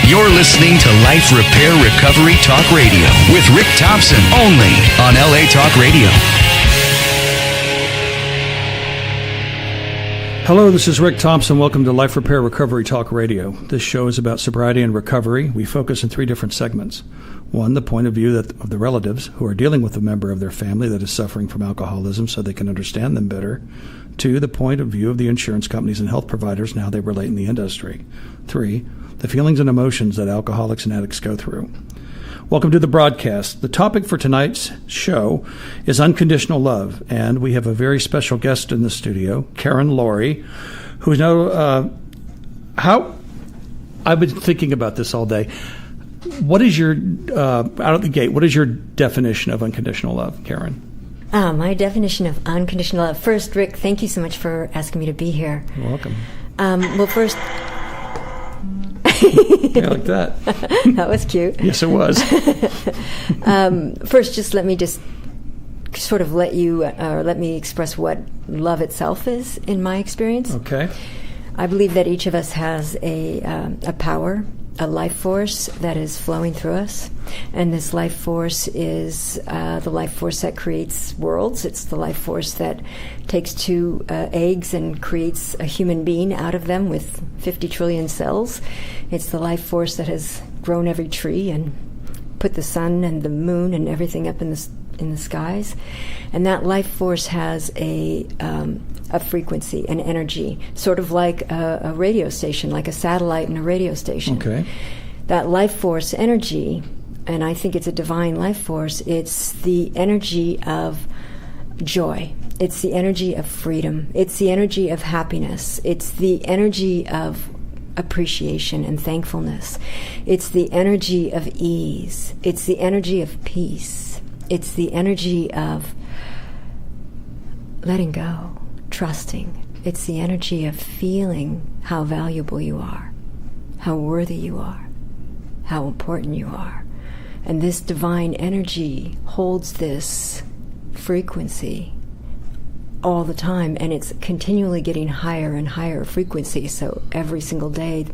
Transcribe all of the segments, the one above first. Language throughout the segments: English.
You're listening to Life Repair Recovery Talk Radio with Rick Thompson, only on LA Talk Radio. Hello, this is Rick Thompson. Welcome to Life Repair Recovery Talk Radio. This show is about sobriety and recovery. We focus in three different segments. One, the point of view of the relatives who are dealing with a member of their family that is suffering from alcoholism so they can understand them better. Two, the point of view of the insurance companies and health providers and how they relate in the industry. Three, the feelings and emotions that alcoholics and addicts go through. Welcome to the broadcast. The topic for tonight's show is unconditional love, and we have a very special guest in the studio, Karen Lorre, who's now, I've been thinking about this all day. What is your, out of the gate, what is your definition of unconditional love, Karen? My definition of unconditional love. First, Rick, thank you so much for asking me to be here. You're welcome. Well, first... Yeah, like that. That was cute. Yes, it was. First, let me sort of let me express what love itself is in my experience. Okay. I believe that each of us has a power, a life force that is flowing through us. And this life force is the life force that creates worlds. It's the life force that takes two eggs and creates a human being out of them with 50 trillion cells. It's the life force that has grown every tree and put the sun and the moon and everything up in the skies. And that life force has a frequency, an energy, sort of like a radio station, like a satellite and a radio station. Okay. That life force energy, and I think it's a divine life force, it's the energy of joy. It's the energy of freedom. It's the energy of happiness. It's the energy of appreciation and thankfulness. It's the energy of ease. It's the energy of peace. It's the energy of letting go, trusting. It's the energy of feeling how valuable you are, how worthy you are, how important you are. And this divine energy holds this frequency all the time, and it's continually getting higher and higher frequency. So every single day,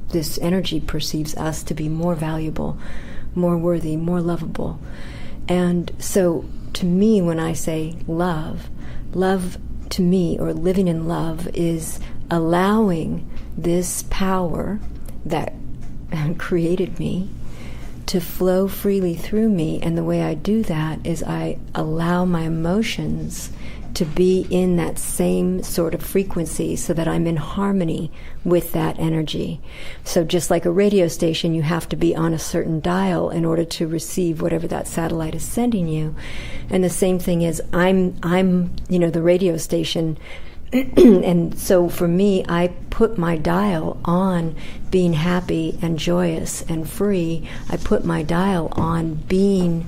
this energy perceives us to be more valuable, more worthy, more lovable. And so to me, when I say love to me, or living in love, is allowing this power that created me to flow freely through me. And the way I do that is I allow my emotions to be in that same sort of frequency so that I'm in harmony with that energy. So just like a radio station, you have to be on a certain dial in order to receive whatever that satellite is sending you. And the same thing is I'm the radio station. And so for me, I put my dial on being happy and joyous and free. I put my dial on being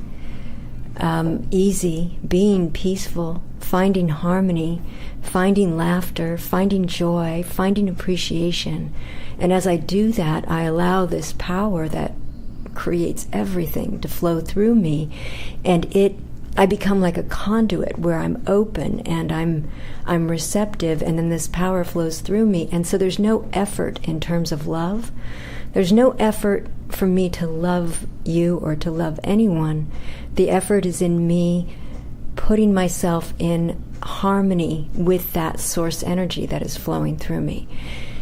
easy, being peaceful, finding harmony, finding laughter, finding joy, finding appreciation. And as I do that, I allow this power that creates everything to flow through me, and I become like a conduit where I'm open and I'm receptive, and then this power flows through me. And so there's no effort in terms of love. There's no effort for me to love you or to love anyone. The effort is in me putting myself in harmony with that source energy that is flowing through me.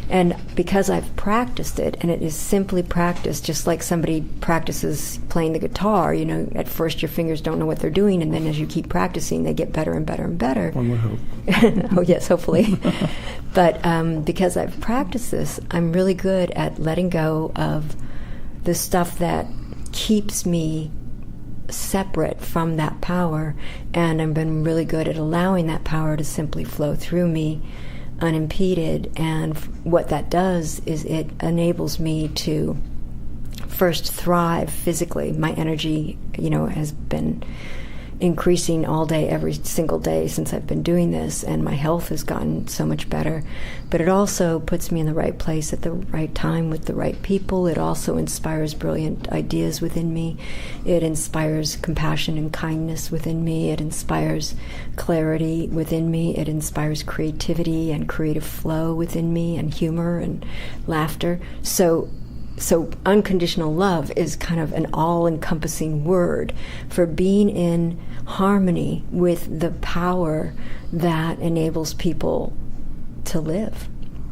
And because I've practiced it, and it is simply practice, just like somebody practices playing the guitar, at first your fingers don't know what they're doing, and then as you keep practicing, they get better and better and better. One would hope. Oh, yes, hopefully. But because I've practiced this, I'm really good at letting go of the stuff that keeps me separate from that power, and I've been really good at allowing that power to simply flow through me unimpeded. And what that does is it enables me to first thrive physically. My energy, has been increasing all day, every single day since I've been doing this, and my health has gotten so much better. But it also puts me in the right place at the right time with the right people. It also inspires brilliant ideas within me. It inspires compassion and kindness within me. It inspires clarity within me. It inspires creativity and creative flow within me, and humor and laughter. So So unconditional love is kind of an all-encompassing word for being in harmony with the power that enables people to live.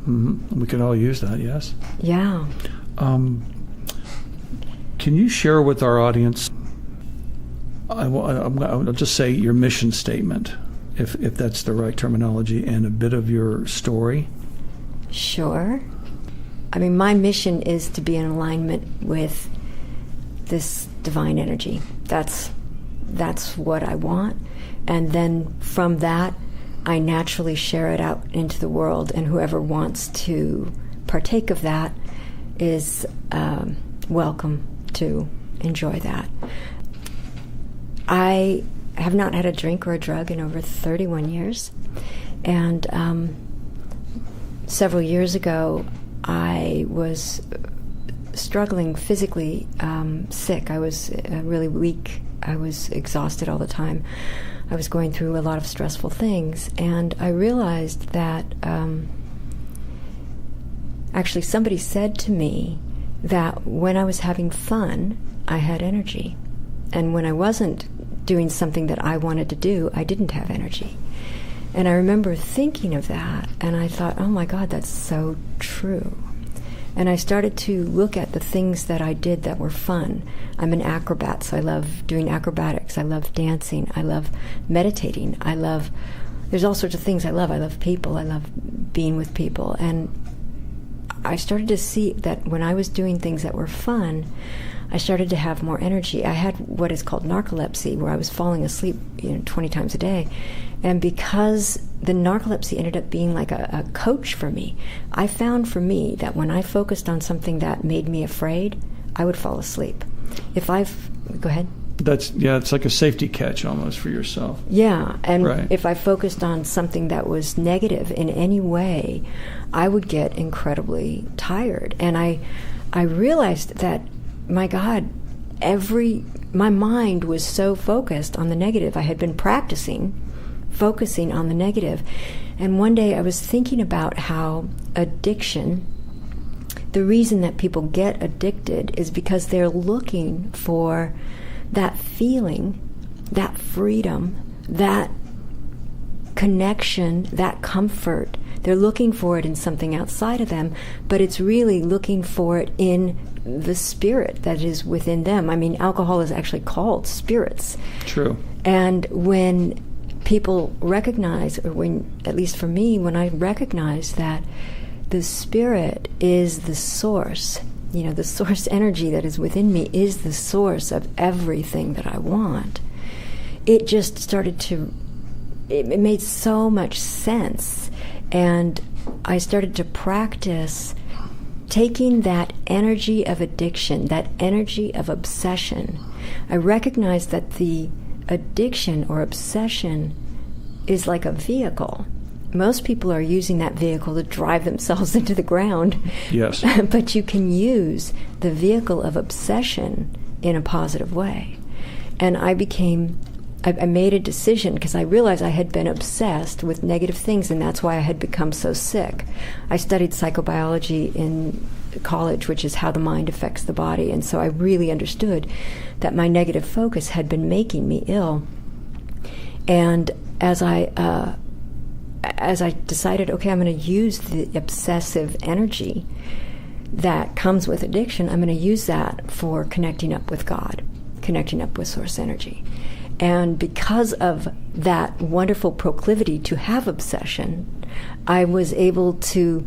Mm-hmm. We could all use that, yes. Yeah. Can you share with our audience, I'll just say your mission statement, if that's the right terminology, and a bit of your story? Sure. I mean, my mission is to be in alignment with this divine energy. That's what I want. And then from that, I naturally share it out into the world, and whoever wants to partake of that is welcome to enjoy that. I have not had a drink or a drug in over 31 years. And several years ago, I was struggling physically, sick. I was really weak. I was exhausted all the time. I was going through a lot of stressful things, and I realized that actually somebody said to me that when I was having fun, I had energy, and when I wasn't doing something that I wanted to do, I didn't have energy. And I remember thinking of that, and I thought, oh my God, that's so true. And I started to look at the things that I did that were fun. I'm an acrobat, so I love doing acrobatics. I love dancing. I love meditating. There's all sorts of things I love. I love people. I love being with people. And I started to see that when I was doing things that were fun, I started to have more energy. I had what is called narcolepsy, where I was falling asleep 20 times a day. And because the narcolepsy ended up being like a coach for me, I found for me that when I focused on something that made me afraid, I would fall asleep. Go ahead. It's like a safety catch almost for yourself. Yeah, and right. If I focused on something that was negative in any way, I would get incredibly tired. And I realized that, my God, my mind was so focused on the negative. I had been practicing focusing on the negative. And one day I was thinking about how addiction, the reason that people get addicted is because they're looking for that feeling, that freedom, that connection, that comfort. They're looking for it in something outside of them, but it's really looking for it in the spirit that is within them. I mean, alcohol is actually called spirits. True. And when people recognize, or at least for me, when I recognize that the spirit is the source, the source energy that is within me is the source of everything that I want, it just started to, it made so much sense. And I started to practice taking that energy of addiction, that energy of obsession. I recognized that the addiction or obsession is like a vehicle. Most people are using that vehicle to drive themselves into the ground. Yes. But you can use the vehicle of obsession in a positive way. And I made a decision because I realized I had been obsessed with negative things, and that's why I had become so sick. I studied psychobiology in college, which is how the mind affects the body, and so I really understood that my negative focus had been making me ill. And as I decided, okay, I'm going to use the obsessive energy that comes with addiction, I'm going to use that for connecting up with God, connecting up with source energy. And because of that wonderful proclivity to have obsession, I was able to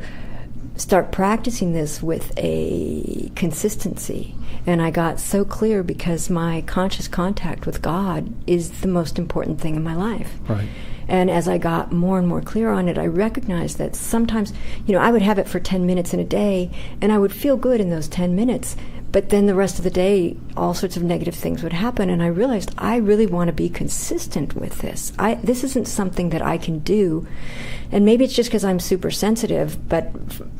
start practicing this with a consistency. And I got so clear because my conscious contact with God is the most important thing in my life. Right. And as I got more and more clear on it, I recognized that sometimes, I would have it for 10 minutes in a day, and I would feel good in those 10 minutes. But then the rest of the day, all sorts of negative things would happen, and I realized I really want to be consistent with this. This isn't something that I can do, and maybe it's just because I'm super sensitive, but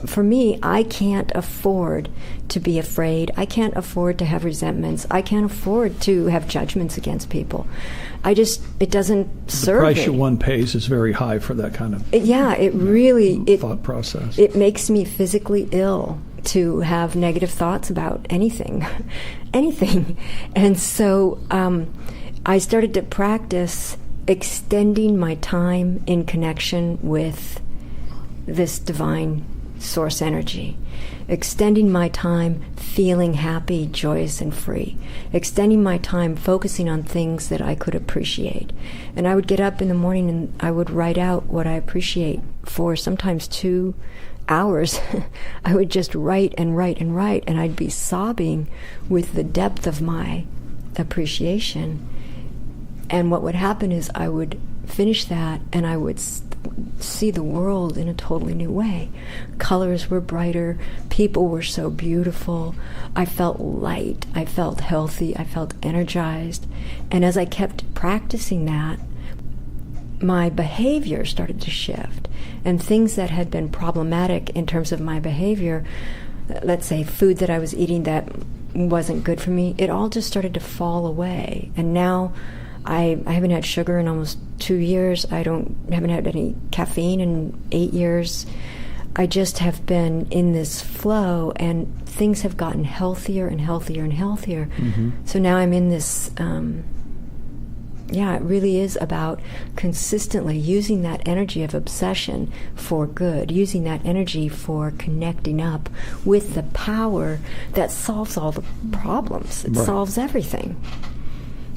for me, I can't afford to be afraid. I can't afford to have resentments. I can't afford to have judgments against people. It doesn't serve me. The price one pays is very high for that kind of thought process. It It makes me physically ill to have negative thoughts about anything. And so I started to practice extending my time in connection with this divine source energy, extending my time feeling happy, joyous, and free, extending my time focusing on things that I could appreciate. And I would get up in the morning and I would write out what I appreciate for sometimes 2 hours. I would just write and write and write, and I'd be sobbing with the depth of my appreciation. And what would happen is I would finish that and I would see the world in a totally new way. Colors were brighter, people were so beautiful, I felt light, I felt healthy, I felt energized. And as I kept practicing that, my behavior started to shift. And things that had been problematic in terms of my behavior, let's say food that I was eating that wasn't good for me, it all just started to fall away. And now I haven't had sugar in almost 2 years. I haven't had any caffeine in 8 years. I just have been in this flow, and things have gotten healthier and healthier and healthier. Mm-hmm. So now I'm in this, it really is about consistently using that energy of obsession for good, using that energy for connecting up with the power that solves all the problems. It solves everything.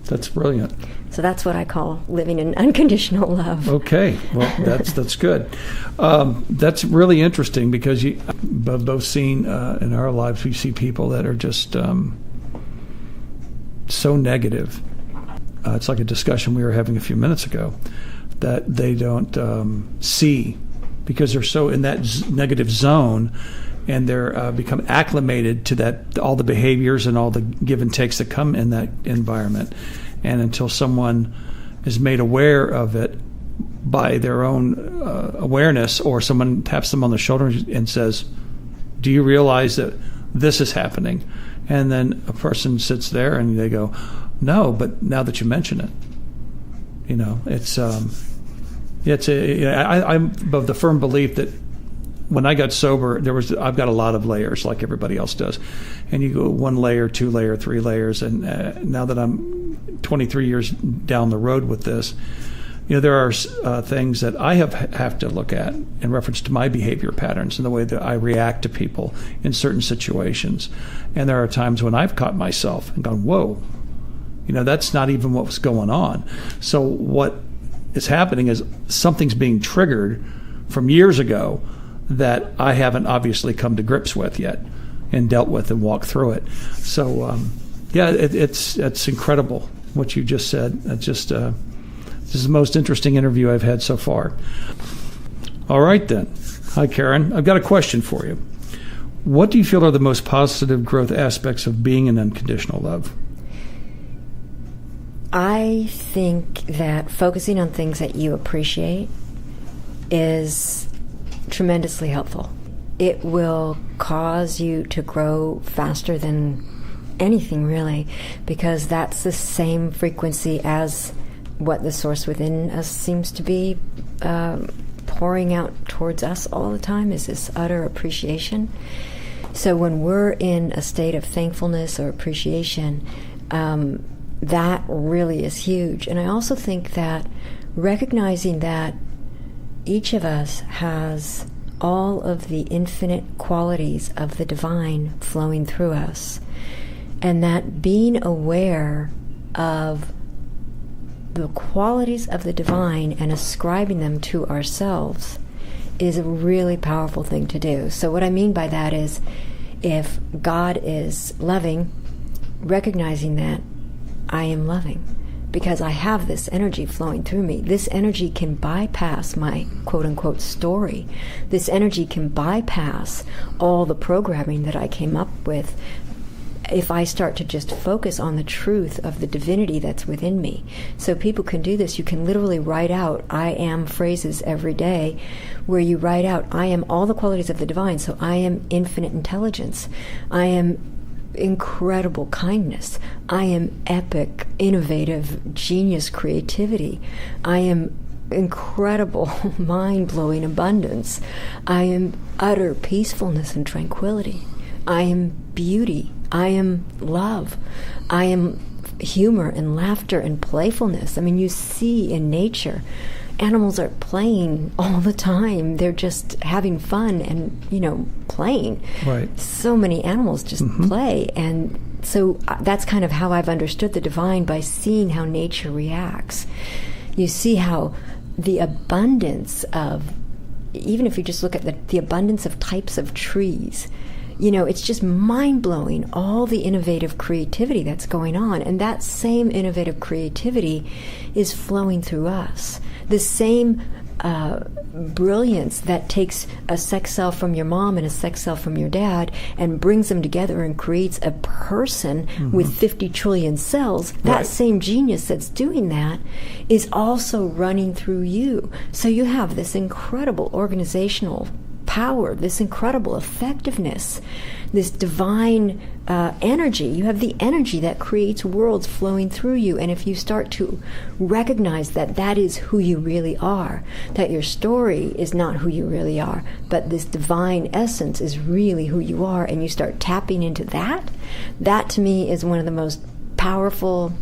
That's brilliant. So that's what I call living in unconditional love. Okay, well, that's good. That's really interesting because we've both seen in our lives, we see people that are just so negative. It's like a discussion we were having a few minutes ago that they don't see because they're so in that negative zone, and they're become acclimated to that, all the behaviors and all the give and takes that come in that environment. And until someone is made aware of it by their own awareness, or someone taps them on the shoulder and says, do you realize that this is happening? And then a person sits there and they go, no, but now that you mention it, I'm of the firm belief that when I got sober, I've got a lot of layers like everybody else does. And you go 1 layer, 2 layer, 3 layers. And now that I'm 23 years down the road with this, there are things that I have to look at in reference to my behavior patterns and the way that I react to people in certain situations. And there are times when I've caught myself and gone, whoa, that's not even what was going on. So what is happening is something's being triggered from years ago that I haven't obviously come to grips with yet and dealt with and walked through it. So, it's incredible what you just said. It's just this is the most interesting interview I've had so far. All right, then. Hi, Karen. I've got a question for you. What do you feel are the most positive growth aspects of being in unconditional love? I think that focusing on things that you appreciate is tremendously helpful. It will cause you to grow faster than anything, really, because that's the same frequency as what the source within us seems to be pouring out towards us all the time, is this utter appreciation. So when we're in a state of thankfulness or appreciation, that really is huge. And I also think that recognizing that each of us has all of the infinite qualities of the divine flowing through us, and that being aware of the qualities of the divine and ascribing them to ourselves is a really powerful thing to do. So what I mean by that is, if God is loving, recognizing that I am loving because I have this energy flowing through me. This energy can bypass my quote-unquote story. This energy can bypass all the programming that I came up with if I start to just focus on the truth of the divinity that's within me. So people can do this. You can literally write out I am phrases every day where you write out I am all the qualities of the divine. So I am infinite intelligence. I am incredible kindness. I am epic, innovative, genius creativity. I am incredible, mind-blowing abundance. I am utter peacefulness and tranquility. I am beauty. I am love. I am humor and laughter and playfulness. I mean, you see in nature, animals are playing all the time. They're just having fun and, playing. Right. So many animals just play. And so that's kind of how I've understood the divine, by seeing how nature reacts. You see how the abundance of, even if you just look at the abundance of types of trees, it's just mind-blowing, all the innovative creativity that's going on. And that same innovative creativity is flowing through us. The same brilliance that takes a sex cell from your mom and a sex cell from your dad and brings them together and creates a person with 50 trillion cells, that same genius that's doing that is also running through you. So you have this incredible organizational power, this incredible effectiveness, this divine energy. You have the energy that creates worlds flowing through you. And if you start to recognize that that is who you really are, that your story is not who you really are, but this divine essence is really who you are, and you start tapping into that, that to me is one of the most powerful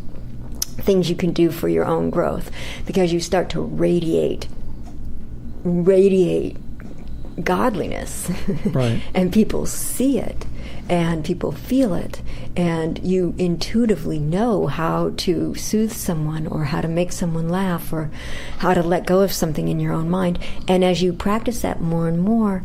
things you can do for your own growth, because you start to radiate godliness. Right. And people see it and people feel it, and you intuitively know how to soothe someone or how to make someone laugh or how to let go of something in your own mind. And as you practice that more and more,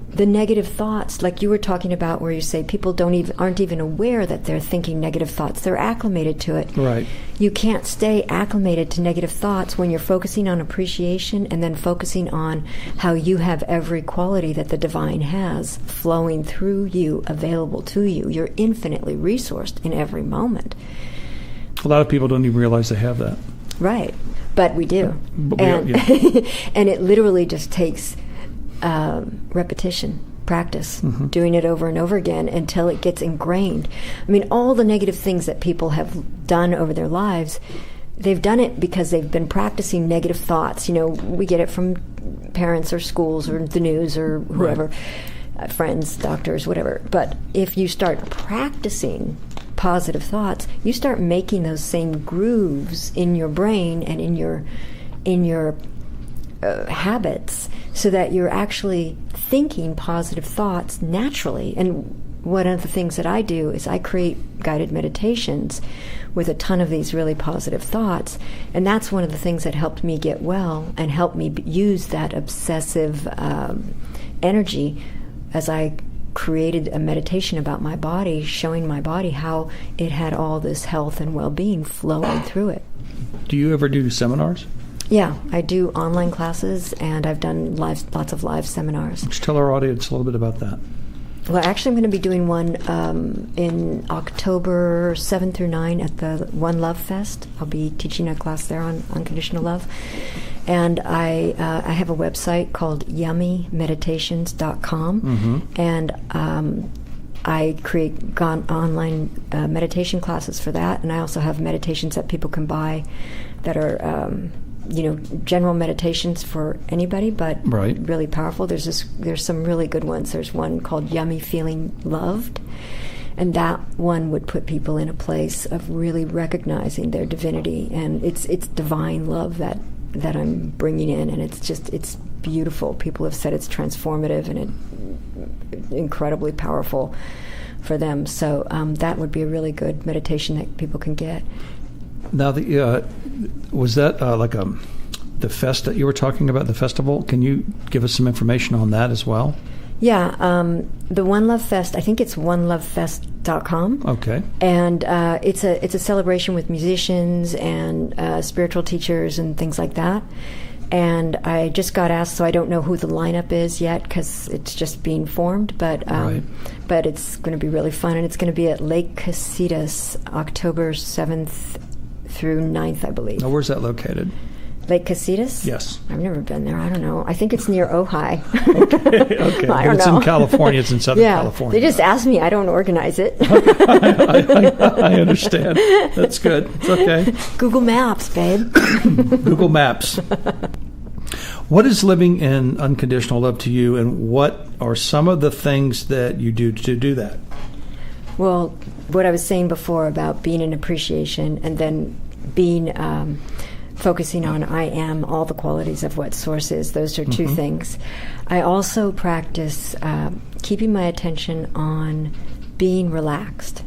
the negative thoughts, like you were talking about, where you say people aren't even aware that they're thinking negative thoughts. They're acclimated to it. Right. You can't stay acclimated to negative thoughts when you're focusing on appreciation and then focusing on how you have every quality that the divine has flowing through you, available to you. You're infinitely resourced in every moment. A lot of people don't even realize they have that. Right. But we do. And it literally just takes repetition, practice, doing it over and over again until it gets ingrained. I mean, all the negative things that people have done over their lives, they've done it because they've been practicing negative thoughts. We get it from parents or schools or the news or whoever, friends, doctors, whatever. But if you start practicing positive thoughts, you start making those same grooves in your brain and in your habits, so that you're actually thinking positive thoughts naturally. And one of the things that I do is I create guided meditations with a ton of these really positive thoughts, and that's one of the things that helped me get well and helped me use that obsessive energy as I created a meditation about my body, showing my body how it had all this health and well-being flowing through it. Do you ever do seminars? Yeah, I do online classes, and I've done lots of live seminars. Just tell our audience a little bit about that. Well, actually, I'm going to be doing one in October 7 through 9 at the One Love Fest. I'll be teaching a class there on unconditional love. And I have a website called yummymeditations.com, and I create online meditation classes for that, and I also have meditations that people can buy that are general meditations for anybody, but really powerful. There's some really good ones. There's one called Yummy Feeling Loved, and that one would put people in a place of really recognizing their divinity, and it's divine love that I'm bringing in, and it's beautiful. People have said it's transformative and incredibly powerful for them. So that would be a really good meditation that people can get. Now, was that the fest that you were talking about, the festival? Can you give us some information on that as well? Yeah, the One Love Fest, I think it's onelovefest.com. Okay. And it's a celebration with musicians and spiritual teachers and things like that. And I just got asked, so I don't know who the lineup is yet because it's just being formed, but it's going to be really fun, and it's going to be at Lake Casitas, October 7th through 9th, I believe. Now, where's that located? Lake Casitas? Yes. I've never been there. I don't know. I think it's near Ojai. Okay. I don't it's know. In California. It's in Southern California. They just asked me. I don't organize it. I understand. That's good. It's okay. Google Maps, babe. Google Maps. What is living in unconditional love to you, and what are some of the things that you do to do that? Well, what I was saying before about being in appreciation and then being focusing on I am, all the qualities of what Source is, those are two things. I also practice keeping my attention on being relaxed.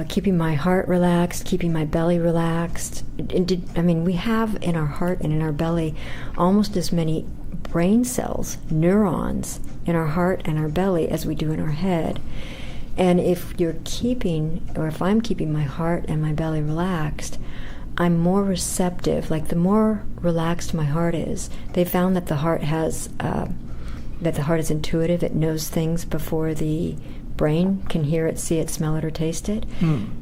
Keeping my heart relaxed, keeping my belly relaxed. We have in our heart and in our belly almost as many brain cells, neurons, in our heart and our belly as we do in our head. And if I'm keeping my heart and my belly relaxed, I'm more receptive. Like the more relaxed my heart is, they found that the heart is intuitive. It knows things before the brain can hear it, see it, smell it, or taste it.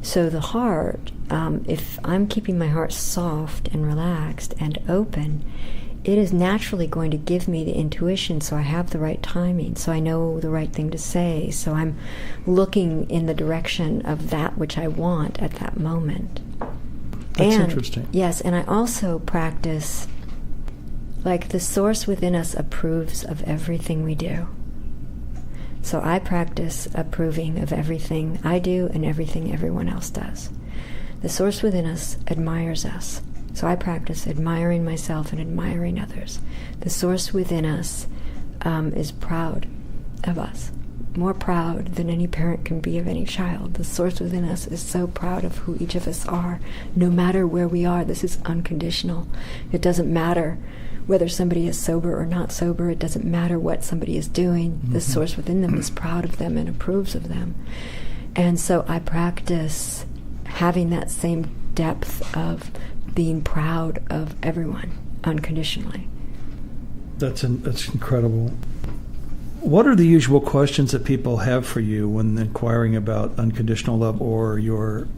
So the heart, if I'm keeping my heart soft and relaxed and open, it is naturally going to give me the intuition, so I have the right timing, so I know the right thing to say, so I'm looking in the direction of that which I want at that moment. That's interesting. Yes, and I also practice, like the Source within us approves of everything we do. So I practice approving of everything I do and everything everyone else does. The Source within us admires us. So I practice admiring myself and admiring others. The Source within us is proud of us, more proud than any parent can be of any child. The Source within us is so proud of who each of us are, no matter where we are. This is unconditional. It doesn't matter whether somebody is sober or not sober. It doesn't matter what somebody is doing. The Source within them is proud of them and approves of them. And so I practice having that same depth of being proud of everyone unconditionally. That's incredible. What are the usual questions that people have for you when inquiring about Unconditional Love or your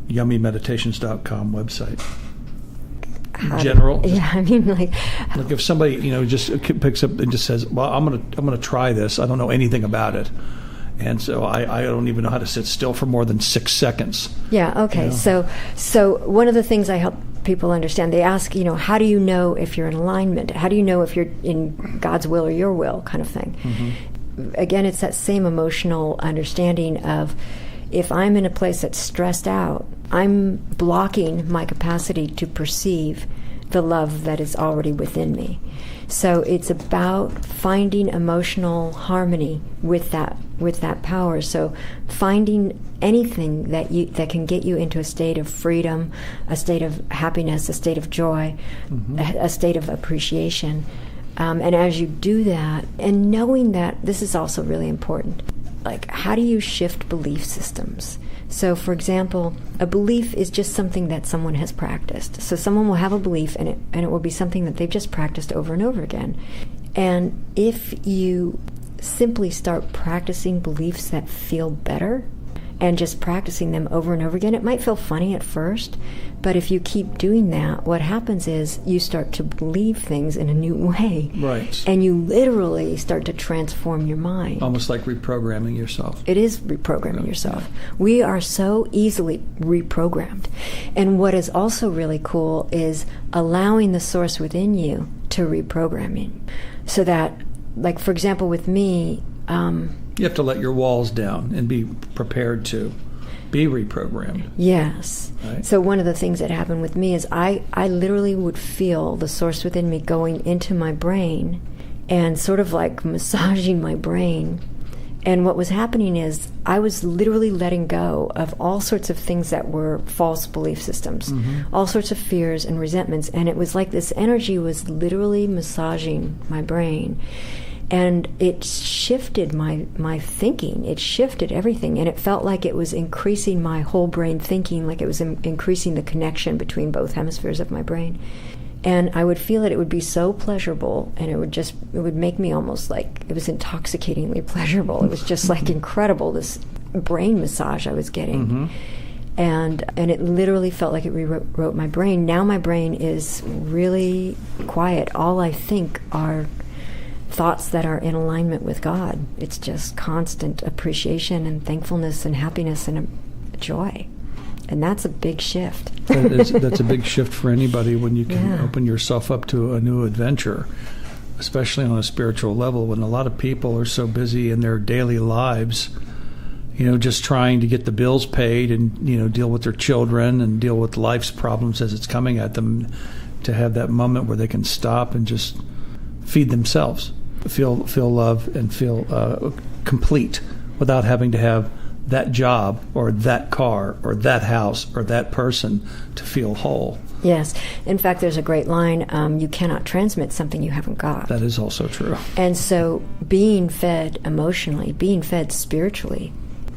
yummymeditations.com website? In general? Like if somebody just picks up and just says, "Well, I'm gonna try this. I don't know anything about it." And so I don't even know how to sit still for more than 6 seconds. Yeah, okay. So one of the things I help people understand, they ask, how do you know if you're in alignment? How do you know if you're in God's will or your will, kind of thing? Again, it's that same emotional understanding of, if I'm in a place that's stressed out, I'm blocking my capacity to perceive the love that is already within me. So it's about finding emotional harmony with that power. So finding anything that can get you into a state of freedom, a state of happiness, a state of joy, a state of appreciation. And as you do that, and knowing that, this is also really important. Like, how do you shift belief systems? So, for example, a belief is just something that someone has practiced. So someone will have a belief, and it will be something that they've just practiced over and over again. And if you simply start practicing beliefs that feel better, and just practicing them over and over again, it might feel funny at first, but if you keep doing that, what happens is you start to believe things in a new way. Right. And you literally start to transform your mind. Almost like reprogramming yourself. It is reprogramming yourself. We are so easily reprogrammed. And what is also really cool is allowing the Source within you to reprogram you. So that, like, for example, with me, you have to let your walls down and be prepared to be reprogrammed. Yes. Right? So one of the things that happened with me is I literally would feel the Source within me going into my brain and sort of like massaging my brain. And what was happening is I was literally letting go of all sorts of things that were false belief systems, all sorts of fears and resentments. And it was like this energy was literally massaging my brain. And it shifted my thinking. It shifted everything. And it felt like it was increasing my whole brain thinking, like it was increasing the connection between both hemispheres of my brain. And I would feel it would be so pleasurable, and it would make me almost like, it was intoxicatingly pleasurable. It was just like incredible, this brain massage I was getting. And it literally felt like it rewrote my brain. Now my brain is really quiet. All I think are thoughts that are in alignment with God. It's just constant appreciation and thankfulness and happiness and joy. And that's a big shift. That's a big shift for anybody when you can open yourself up to a new adventure, especially on a spiritual level, when a lot of people are so busy in their daily lives just trying to get the bills paid and, deal with their children and deal with life's problems as it's coming at them, to have that moment where they can stop and just feed themselves, feel love and feel complete without having to have that job or that car or that house or that person to feel whole. Yes. In fact, there's a great line, you cannot transmit something you haven't got. That is also true. And so being fed emotionally, being fed spiritually,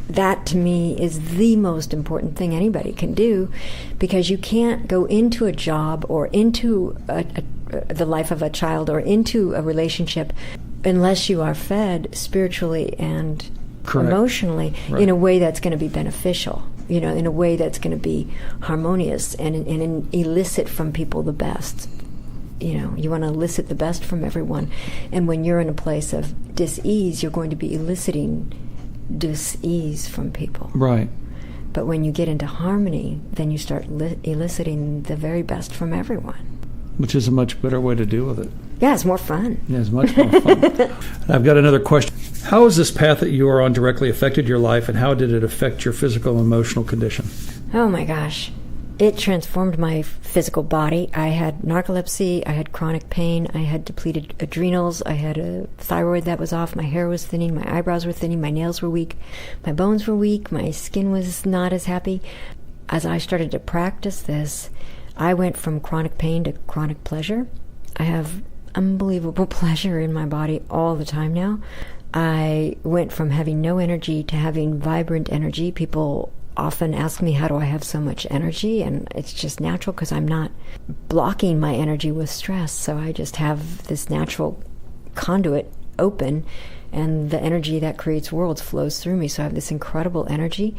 that to me is the most important thing anybody can do, because you can't go into a job or into the life of a child or into a relationship unless you are fed spiritually and Correct. Emotionally, right. in a way that's going to be beneficial, in a way that's going to be harmonious and elicit from people the best. You want to elicit the best from everyone. And when you're in a place of dis-ease, you're going to be eliciting dis-ease from people. Right. But when you get into harmony, then you start eliciting the very best from everyone. Which is a much better way to deal with it. Yeah, it's more fun. Yeah, it's much more fun. I've got another question. How has this path that you are on directly affected your life, and how did it affect your physical and emotional condition? Oh my gosh. It transformed my physical body. I had narcolepsy, I had chronic pain, I had depleted adrenals, I had a thyroid that was off, my hair was thinning, my eyebrows were thinning, my nails were weak, my bones were weak, my skin was not as happy. As I started to practice this, I went from chronic pain to chronic pleasure. I have unbelievable pleasure in my body all the time now. I went from having no energy to having vibrant energy. People often ask me, how do I have so much energy? And it's just natural, because I'm not blocking my energy with stress. So I just have this natural conduit open, and the energy that creates worlds flows through me. So I have this incredible energy.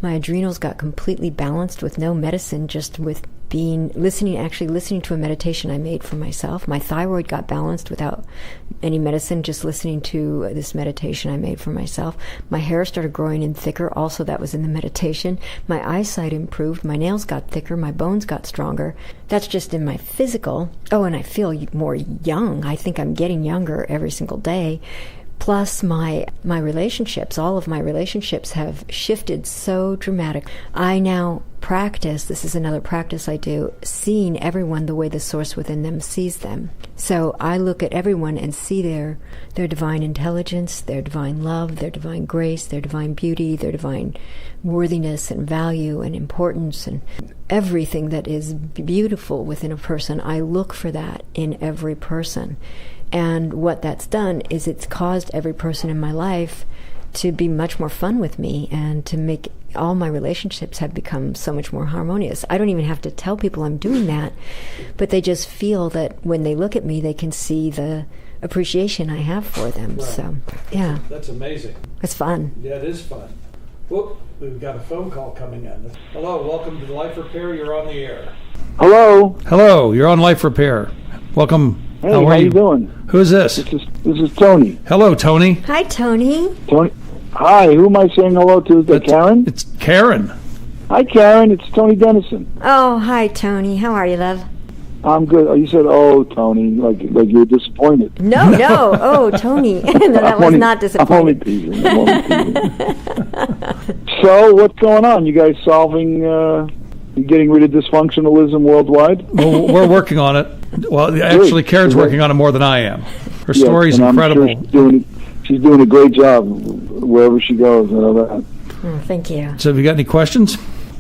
My adrenals got completely balanced with no medicine, just with listening to a meditation I made for myself. My thyroid got balanced without any medicine, just listening to this meditation I made for myself. My hair started growing in thicker, also that was in the meditation. My eyesight improved, my nails got thicker, my bones got stronger. That's just in my physical. Oh, and I feel more young. I think I'm getting younger every single day. Plus my relationships, all of my relationships have shifted so dramatic. I now practice, this is another practice I do, seeing everyone the way the source within them sees them. So I look at everyone and see their divine intelligence, their divine love, their divine grace, their divine beauty, their divine worthiness and value and importance, and everything that is beautiful within a person. I look for that in every person. And what that's done is it's caused every person in my life to be much more fun with me, and to make all my relationships have become so much more harmonious. I don't even have to tell people I'm doing that, but they just feel that when they look at me, they can see the appreciation I have for them. Right. So, yeah. That's amazing. It's fun. Yeah, it is fun. Whoop, we've got a phone call coming in. Hello, welcome to Life Repair. You're on the air. Hello. Hello, you're on Life Repair. Welcome. Hey, how you doing? Who is this? This is Tony. Hello, Tony. Hi, Tony. Tony. Hi, who am I saying hello to? Is that Karen? It's Karen. Hi, Karen. It's Tony Dennison. Oh, hi, Tony. How are you, love? I'm good. Oh, you said, "Oh, Tony," like you were disappointed. No. Oh, Tony. No, that was not disappointing. I'm only teasing. So, what's going on? You guys solving? You getting rid of dysfunctionalism worldwide? Well, we're working on it. Well, actually, Karen's working on it more than I am. Her story's incredible. Sure she's doing a great job wherever she goes. I know that. Oh, thank you. So, have you got any questions?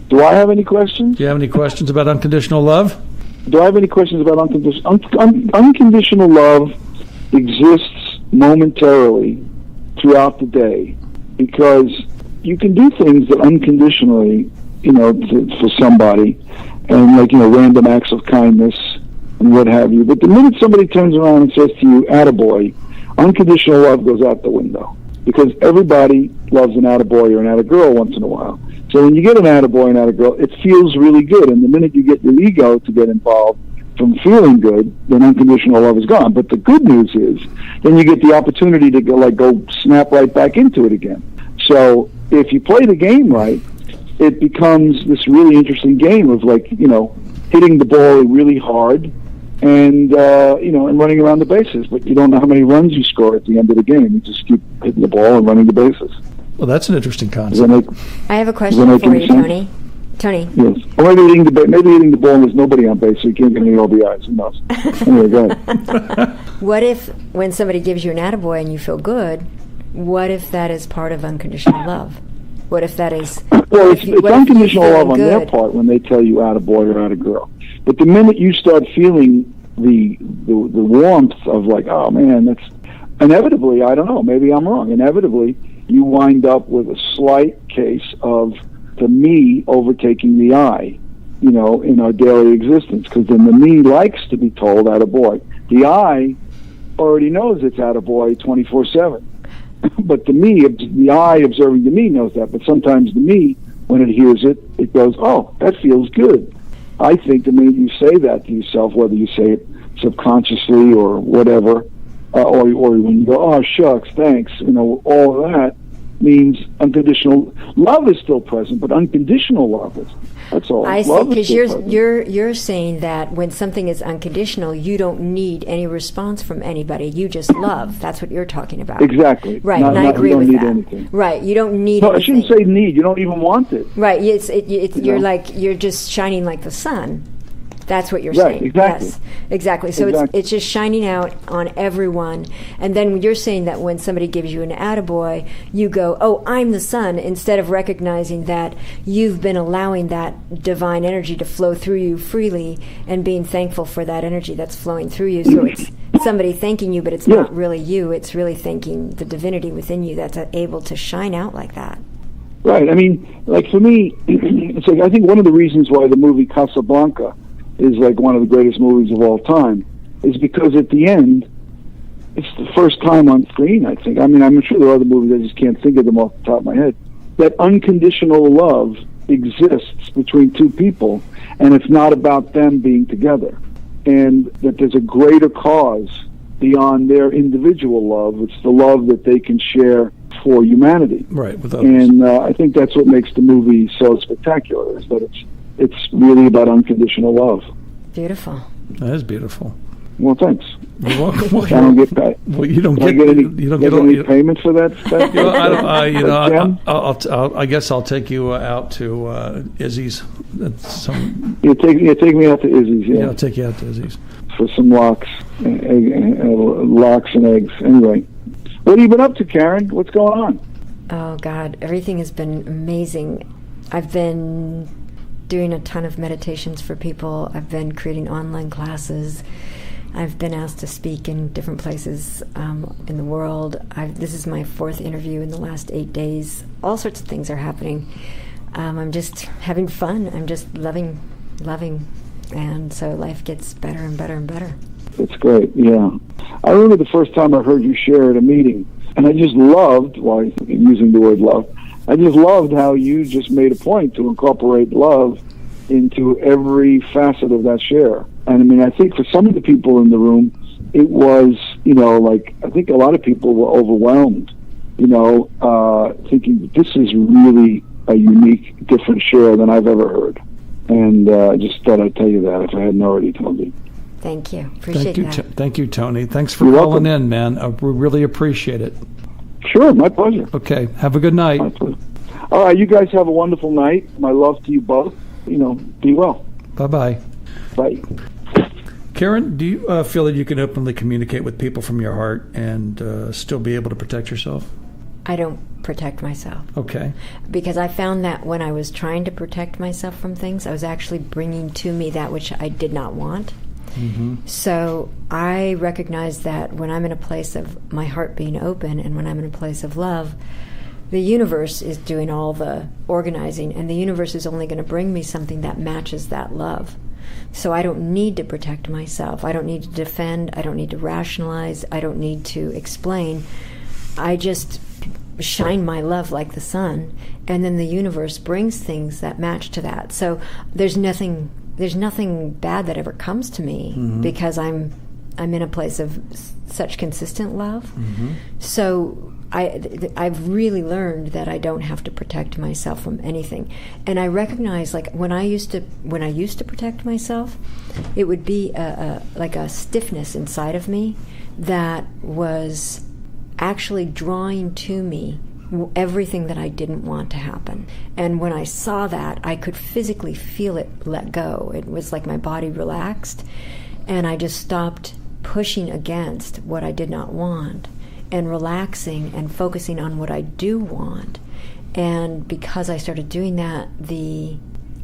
Do I have any questions? Do you have any questions about unconditional love? Do I have any questions about unconditional? Unconditional love exists momentarily throughout the day, because you can do things that unconditionally, for somebody, and random acts of kindness and what have you. But the minute somebody turns around and says to you, "Attaboy," unconditional love goes out the window, because everybody loves an attaboy or an attagirl once in a while. So when you get an attaboy and attagirl, it feels really good. And the minute you get your ego to get involved from feeling good, then unconditional love is gone. But the good news is, then you get the opportunity to go snap right back into it again. So if you play the game right, it becomes this really interesting game of hitting the ball really hard and and running around the bases. But you don't know how many runs you score at the end of the game. You just keep hitting the ball and running the bases. Well, that's an interesting Does that concept. I have a question for you, Tony. Tony. Yes. Or maybe hitting the ball and there's nobody on base, so you can't get any OBIs. Who knows? Anyway, go ahead. What if, when somebody gives you an attaboy and you feel good, what if that is part of unconditional love? What if that is... Well, it's unconditional love on their part when they tell you attaboy or attagirl. But the minute you start feeling the warmth of like, oh man, that's... Inevitably, I don't know, maybe I'm wrong, inevitably you wind up with a slight case of the me overtaking the I, in our daily existence, because then the me likes to be told attaboy. The I already knows it's attaboy 24/7. But the I observing the me knows that. But sometimes the me, when it hears it, it goes, oh, that feels good. I think the minute you say that to yourself, whether you say it subconsciously or whatever, or when you go, oh, shucks, thanks, all of that means unconditional love is still present, but unconditional love is. That's all. I see, because you're saying that when something is unconditional, you don't need any response from anybody. You just love. That's what you're talking about. Exactly. Right, and I agree with that. You don't need anything. Right, you don't need No, anything. I shouldn't say need. You don't even want it. Right, you're just shining like the sun. That's what you're Right, saying. exactly. Yes, exactly. So Exactly. it's just shining out on everyone. And then you're saying that when somebody gives you an attaboy, you go, oh, I'm the sun, instead of recognizing that you've been allowing that divine energy to flow through you freely and being thankful for that energy that's flowing through you. So it's somebody thanking you, but it's not really you. It's really thanking the divinity within you that's able to shine out like that. Right. I mean, like for me, it's like I think one of the reasons why the movie Casablanca is like one of the greatest movies of all time is because at the end, it's the first time on screen, I think. I mean, I'm sure there are other movies, I just can't think of them off the top of my head, that unconditional love exists between two people, and it's not about them being together. And that there's a greater cause beyond their individual love. It's the love that they can share for humanity. Right, with others. And I think that's what makes the movie so spectacular, is that it's really about unconditional love. Beautiful. That is beautiful. Well, thanks. You're welcome. I don't get paid. Well, you don't I get any, you don't get get any payment for that stuff? I guess I'll take you out to Izzy's. You take me out to Izzy's. Yeah, I'll take you out to Izzy's for some lox and eggs. Anyway, what have you been up to, Karen? What's going on? Oh God, everything has been amazing. I've been doing a ton of meditations for people. I've been creating online classes. I've been asked to speak in different places in the world. This is my 4th interview in the last 8 days. All sorts of things are happening. I'm just having fun. I'm just loving, and so life gets better and better and better. It's great, yeah. I remember the first time I heard you share at a meeting, and I just loved, while using the word love, I just loved how you just made a point to incorporate love into every facet of that share. And I mean, I think for some of the people in the room, it was, I think a lot of people were overwhelmed, thinking this is really a unique, different share than I've ever heard. And I just thought I'd tell you that if I hadn't already told you. Thank you. Appreciate that. Thank you, Tony. Thanks for You're calling welcome. in, man. We really appreciate it. Sure, my pleasure. Okay, have a good night. My pleasure. All right, you guys have a wonderful night. My love to you both. Be well. Bye-bye. Bye. Karen, do you feel that you can openly communicate with people from your heart and still be able to protect yourself? I don't protect myself. Okay. Because I found that when I was trying to protect myself from things, I was actually bringing to me that which I did not want. Mm-hmm. So I recognize that when I'm in a place of my heart being open and when I'm in a place of love, the universe is doing all the organizing, and the universe is only going to bring me something that matches that love. So I don't need to protect myself. I don't need to defend. I don't need to rationalize. I don't need to explain. I just shine my love like the sun, and then the universe brings things that match to that. So there's nothing bad that ever comes to me, mm-hmm. because I'm in a place of such consistent love. Mm-hmm. So I've really learned that I don't have to protect myself from anything. And I recognize, like, when I used to protect myself, it would be like a stiffness inside of me that was actually drawing to me everything that I didn't want to happen. And when I saw that, I could physically feel it let go. It was like my body relaxed, and I just stopped pushing against what I did not want and relaxing and focusing on what I do want. And because I started doing that,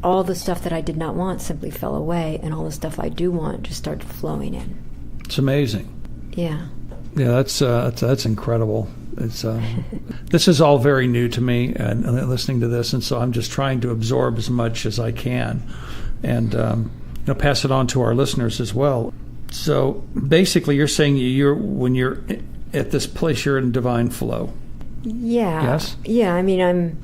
all the stuff that I did not want simply fell away, and all the stuff I do want just started flowing in. It's amazing. Yeah. Yeah, that's incredible. It's this is all very new to me, and listening to this, and so I'm just trying to absorb as much as I can, and pass it on to our listeners as well. So basically, you're saying when you're at this place, you're in divine flow. Yeah. Yes. Yeah. I mean,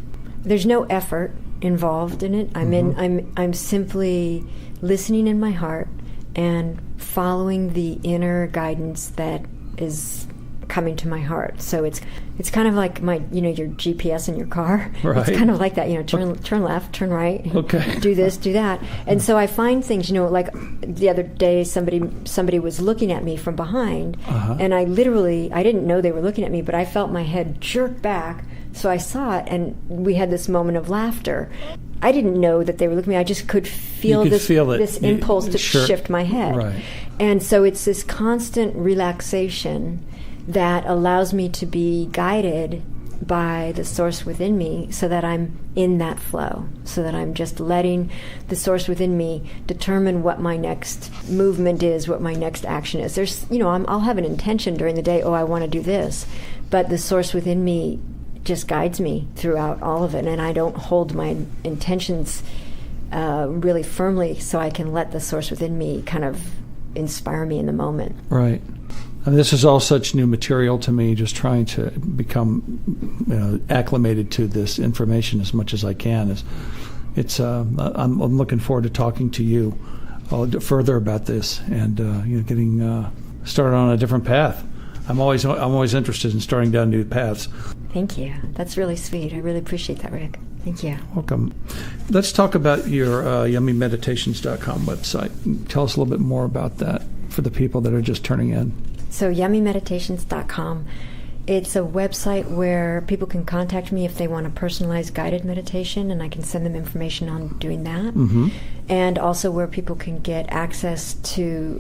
there's no effort involved in it. I'm simply listening in my heart and following the inner guidance that is coming to my heart. So it's kind of like your GPS in your car. Right. It's kind of like that, turn left, turn right, okay. do this, do that. And so I find things, like the other day somebody was looking at me from behind, and I didn't know they were looking at me, but I felt my head jerk back. So I saw it, and we had this moment of laughter. I didn't know that they were looking at me. I just could feel this impulse to shift my head. Right. And so it's this constant relaxation that allows me to be guided by the source within me, so that I'm in that flow, so that I'm just letting the source within me determine what my next movement is, what my next action is. There's, I'll have an intention during the day, I want to do this, but the source within me just guides me throughout all of it, and I don't hold my intentions really firmly, so I can let the source within me kind of inspire me in the moment. Right. And this is all such new material to me, just trying to become acclimated to this information as much as I can. I'm looking forward to talking to you further about this, and getting started on a different path. I'm always interested in starting down new paths. Thank you. That's really sweet. I really appreciate that, Rick. Thank you. Welcome. Let's talk about your yummymeditations.com website. Tell us a little bit more about that for the people that are just turning in. So yummymeditations.com, it's a website where people can contact me if they want a personalized guided meditation, and I can send them information on doing that. Mm-hmm. And also where people can get access to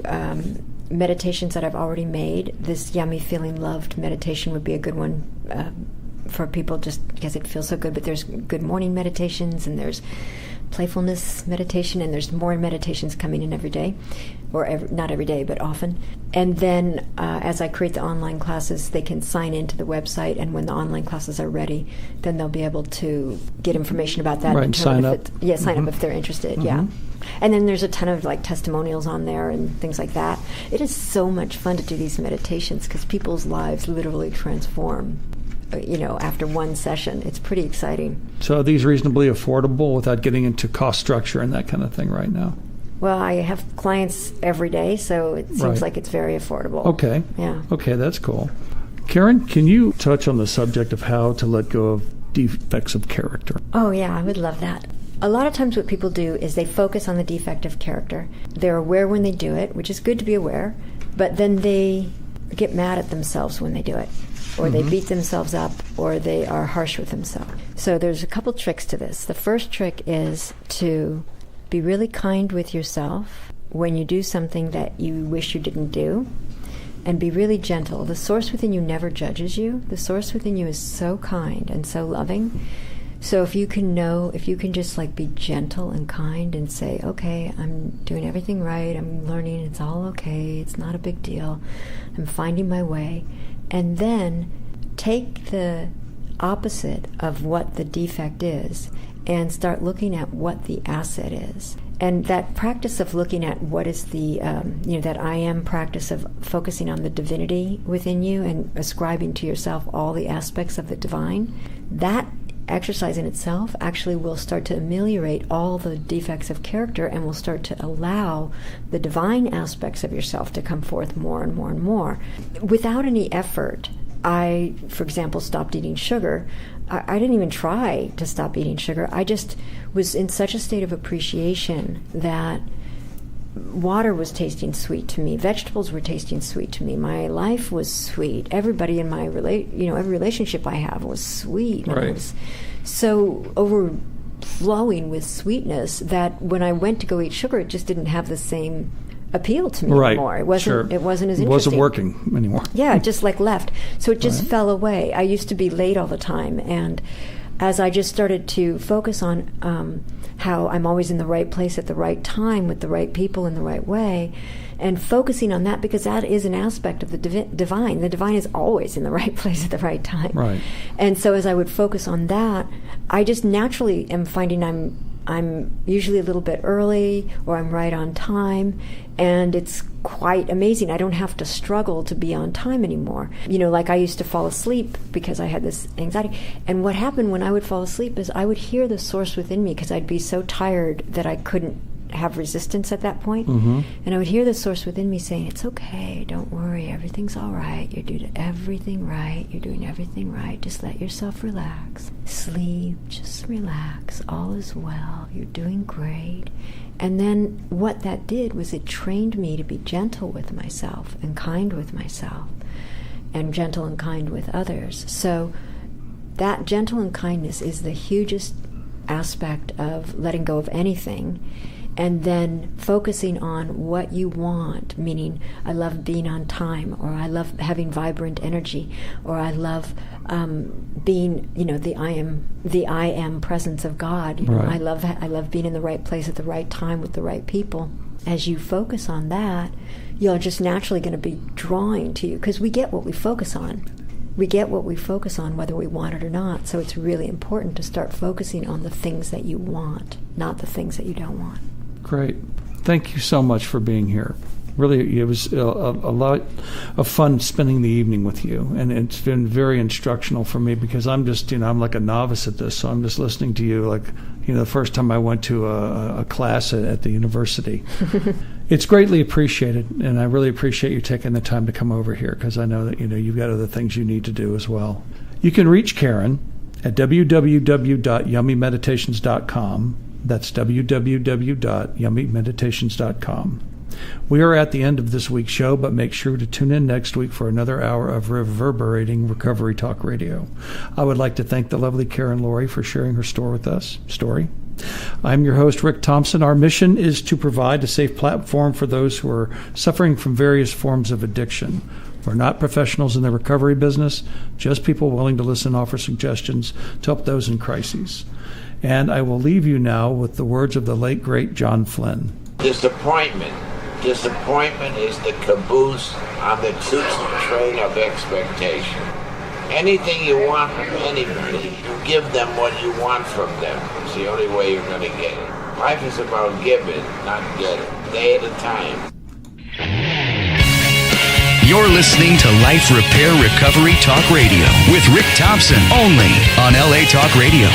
meditations that I've already made. This Yummy Feeling Loved meditation would be a good one for people, just because it feels so good. But there's good morning meditations, and there's playfulness meditation, and there's more meditations coming in every day, or not every day, but often. And then as I create the online classes, they can sign into the website, and when the online classes are ready, then they'll be able to get information about that. Right, and sign up. Sign up if they're interested, yeah. And then there's a ton of testimonials on there and things like that. It is so much fun to do these meditations, because people's lives literally transform after one session. It's pretty exciting. So are these reasonably affordable without getting into cost structure and that kind of thing right now? Well, I have clients every day, so it seems like it's very affordable. Okay. Yeah. Okay, that's cool. Karen, can you touch on the subject of how to let go of defects of character? Oh, yeah, I would love that. A lot of times what people do is they focus on the defect of character. They're aware when they do it, which is good to be aware, but then they get mad at themselves when they do it, or they beat themselves up, or they are harsh with themselves. So there's a couple tricks to this. The first trick is to be really kind with yourself when you do something that you wish you didn't do, and be really gentle. The source within you never judges you. The source within you is so kind and so loving. So if you can just be gentle and kind and say, okay, I'm doing everything right, I'm learning, it's all okay, it's not a big deal, I'm finding my way. And then take the opposite of what the defect is and start looking at what the asset is. And that practice of looking at what is the, that I am practice of focusing on the divinity within you and ascribing to yourself all the aspects of the divine, that exercise in itself actually will start to ameliorate all the defects of character, and will start to allow the divine aspects of yourself to come forth more and more and more. Without any effort, I, for example, stopped eating sugar. I didn't even try to stop eating sugar. I just was in such a state of appreciation that water was tasting sweet to me. Vegetables were tasting sweet to me. My life was sweet. Everybody in my every relationship I have was sweet. Right. And it was so overflowing with sweetness that when I went to go eat sugar, it just didn't have the same appeal to me anymore. It wasn't. Sure. It wasn't as interesting. It wasn't working anymore. Yeah, it just like left. So it just Right. fell away. I used to be late all the time, and as I just started to focus on how I'm always in the right place at the right time with the right people in the right way, and focusing on that, because that is an aspect of the divine. The divine is always in the right place at the right time. Right. And so as I would focus on that, I just naturally am finding I'm usually a little bit early, or I'm right on time, and it's quite amazing. I don't have to struggle to be on time anymore. Like I used to fall asleep because I had this anxiety. And what happened when I would fall asleep is I would hear the source within me, because I'd be so tired that I couldn't have resistance at that point. Mm-hmm. And I would hear the source within me saying, it's okay, don't worry, everything's all right, you're doing everything right, you're doing everything right, just let yourself relax, sleep, just relax, all is well, you're doing great. And then what that did was it trained me to be gentle with myself and kind with myself and gentle and kind with others. So that gentle and kindness is the hugest aspect of letting go of anything, and then focusing on what you want, meaning I love being on time, or I love having vibrant energy, or I love being, the I am presence of God. Right. I love being in the right place at the right time with the right people. As you focus on that, you're just naturally going to be drawing to you, because we get what we focus on. We get what we focus on, whether we want it or not. So it's really important to start focusing on the things that you want, not the things that you don't want. Great. Thank you so much for being here. Really, it was a lot of fun spending the evening with you, and it's been very instructional for me, because I'm just, I'm like a novice at this, so I'm just listening to you like, the first time I went to a class at the university. It's greatly appreciated, and I really appreciate you taking the time to come over here, because I know that, you've got other things you need to do as well. You can reach Karen at www.yummymeditations.com. That's www.yummymeditations.com. We are at the end of this week's show, but make sure to tune in next week for another hour of reverberating Recovery Talk Radio. I would like to thank the lovely Karen Lorre for sharing her story with us. I'm your host, Rick Thompson. Our mission is to provide a safe platform for those who are suffering from various forms of addiction. We're not professionals in the recovery business, just people willing to listen and offer suggestions to help those in crises. And I will leave you now with the words of the late, great John Flynn. Disappointment is the caboose on the choo-choo train of expectation. Anything you want from anybody, you give them what you want from them. It's the only way you're going to get it. Life is about giving, not getting, day at a time. You're listening to Life Repair Recovery Talk Radio with Rick Thompson, only on LA Talk Radio.